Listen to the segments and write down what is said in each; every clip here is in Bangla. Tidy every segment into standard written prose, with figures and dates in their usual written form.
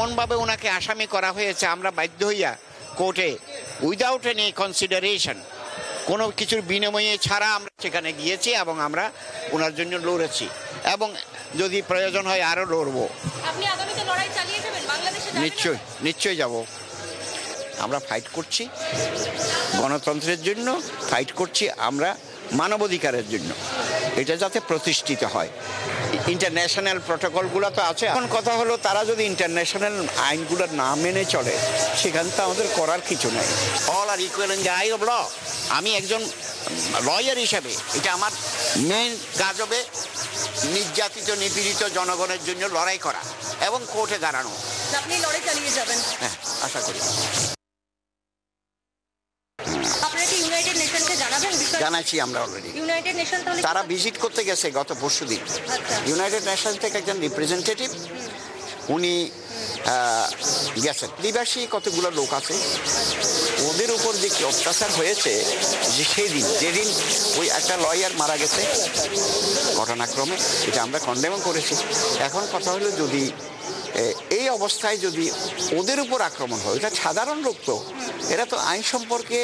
এমনভাবে ওনাকে আসামি করা হয়েছে, আমরা বাধ্য হইয়া কোর্টে উইদাউট এনি কনসিডারেশন, কোনো কিছুর বিনিময়ে ছাড়া আমরা সেখানে গিয়েছি এবং আমরা ওনার জন্য লড়েছি এবং যদি প্রয়োজন হয় আরও লড়বো। নিশ্চয়ই যাব। আমরা ফাইট করছি গণতন্ত্রের জন্য, ফাইট করছি আমরা মানবাধিকারের জন্য, এটা যাতে প্রতিষ্ঠিত হয়। ইন্টারন্যাশনাল প্রটোকলগুলো তো আছে, এখন কথা হলো তারা যদি ইন্টারন্যাশনাল আইনগুলো না মেনে চলে সেখানে তো আমাদের করার কিছু নেই। All are equal in the eye of law. আমি একজন লয়ার হিসাবে এটা আমার মেইন কাজ হবে নির্যাতিত নিপীড়িত জনগণের জন্য লড়াই করা এবং কোর্টে দাঁড়ানো। আপনি লড়াই চালিয়ে যাবেন? হ্যাঁ, আশা করি। জানাচ্ছি আমরা অলরেডি। তারা ভিজিট করতে গেছে গত পরশুদিন। ইউনাইটেড নেশন থেকে একজন রিপ্রেজেন্টেটিভ উনি গেছেন। নিবাসী কতগুলো লোক আছে, ওদের উপর যে কি অত্যাচার হয়েছে, যে যেদিন ওই একটা লয়ার মারা গেছে ঘটনাক্রমে, এটা আমরা কন্ডেম করেছি। এখন কথা হলো যদি এই অবস্থায় যদি ওদের উপর আক্রমণ হয়, এটা সাধারণ লোক, তো এরা তো আইন সম্পর্কে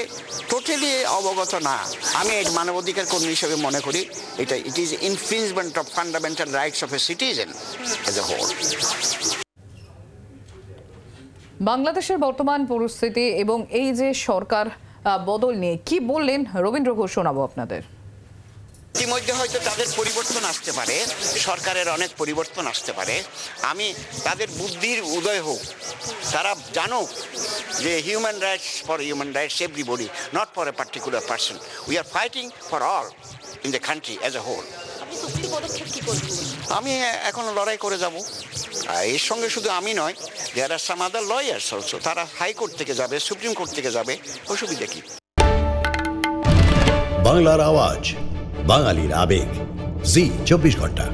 টোটালি অবগত না। আমি মানবাধিকার কর্মী হিসেবে মনে করি এটা it is infringement of fundamental rights of a citizen as a whole. বাংলাদেশের বর্তমান পরিস্থিতি এবং এই যে সরকার বদল নিয়ে কি বললেন রবীন্দ্র ঘোষ, শোনাবো আপনাদের। ইতিমধ্যে হয়তো তাদের পরিবর্তন আসতে পারে, সরকারের অনেক পরিবর্তন আসতে পারে। আমি তাদের বুদ্ধির উদয় হোক, তারা জানুক যে human rights for human rights everybody, not for a particular person. We are fighting for all in the country as a whole. আমি এখন লড়াই করে যাব। এর সঙ্গে শুধু আমি নয়, দেয়ার আর সাম আদার লয়ার্স অলসো। তারা হাইকোর্ট থেকে যাবে, সুপ্রিম কোর্ট থেকে যাবে, অসুবিধা কি? বাংলার আওয়াজ, বাঙালির আবেগ, জি 24 ঘন্টা।